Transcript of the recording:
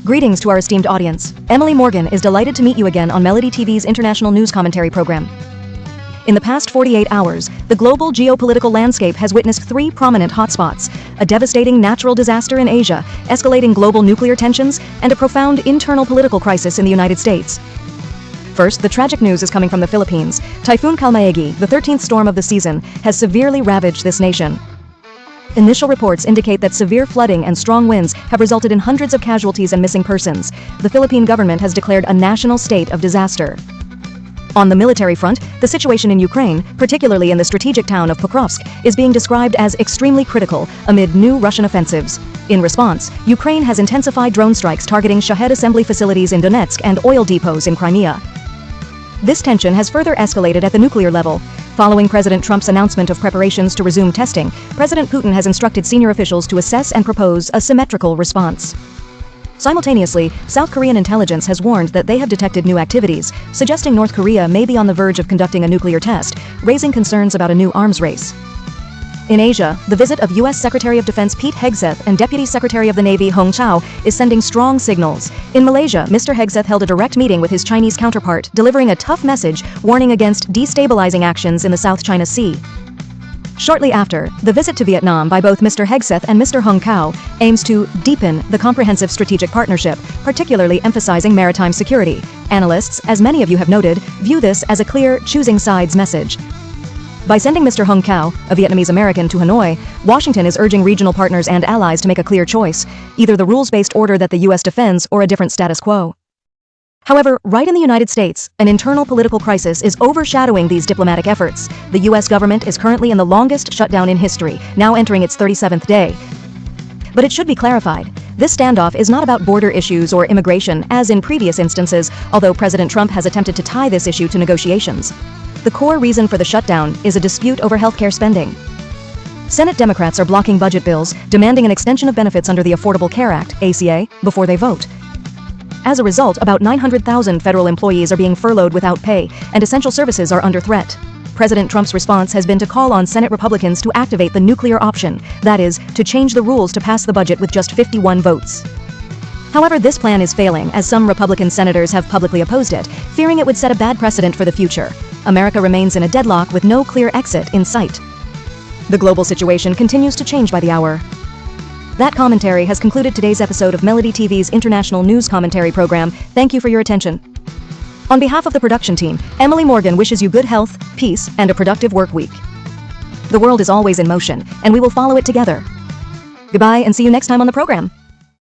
Greetings to our esteemed audience. Emily Morgan is delighted to meet you again on MelodyTV's international news commentary program. In the past 48 hours, the global geopolitical landscape has witnessed three prominent hotspots: a devastating natural disaster in Asia, escalating global nuclear tensions, and a profound internal political crisis in the United States. First, the tragic news is coming from the Philippines. Typhoon Kalmaegi, the 13th storm of the season, has severely ravaged this nation. Initial reports indicate that severe flooding and strong winds have resulted in hundreds of casualties and missing persons. The Philippine government has declared a national state of disaster. On the military front, the situation in Ukraine, particularly in the strategic town of Pokrovsk, is being described as extremely critical amid new Russian offensives. In response, Ukraine has intensified drone strikes targeting Shahed assembly facilities in Donetsk and oil depots in Crimea. This tension has further escalated at the nuclear level. Following President Trump's announcement of preparations to resume testing, President Putin has instructed senior officials to assess and propose a symmetrical response. Simultaneously, South Korean intelligence has warned that they have detected new activities, suggesting North Korea may be on the verge of conducting a nuclear test, raising concerns about a new arms race. In Asia, the visit of U.S. Secretary of Defense Pete Hegseth and Deputy Secretary of the Navy Hong Chau is sending strong signals. In Malaysia, Mr. Hegseth held a direct meeting with his Chinese counterpart, delivering a tough message warning against destabilizing actions in the South China Sea. Shortly after, the visit to Vietnam by both Mr. Hegseth and Mr. Hong Chau aims to deepen the comprehensive strategic partnership, particularly emphasizing maritime security. Analysts, as many of you have noted, view this as a clear choosing sides message. By sending Mr. Hong Chau, a Vietnamese American, to Hanoi, Washington is urging regional partners and allies to make a clear choice, either the rules-based order that the U.S. defends or a different status quo. However, right in the United States, an internal political crisis is overshadowing these diplomatic efforts. The U.S. government is currently in the longest shutdown in history, now entering its 37th day. But it should be clarified, this standoff is not about border issues or immigration, as in previous instances, although President Trump has attempted to tie this issue to negotiations. The core reason for the shutdown is a dispute over healthcare spending. Senate Democrats are blocking budget bills, demanding an extension of benefits under the Affordable Care Act, ACA, before they vote. As a result, about 900,000 federal employees are being furloughed without pay, and essential services are under threat. President Trump's response has been to call on Senate Republicans to activate the nuclear option, that is, to change the rules to pass the budget with just 51 votes. However, this plan is failing, as some Republican senators have publicly opposed it, fearing it would set a bad precedent for the future. America remains in a deadlock with no clear exit in sight. The global situation continues to change by the hour. That commentary has concluded today's episode of MelodyTV's international news commentary program. Thank you for your attention. On behalf of the production team, Emily Morgan wishes you good health, peace, and a productive work week. The world is always in motion, and we will follow it together. Goodbye, and see you next time on the program.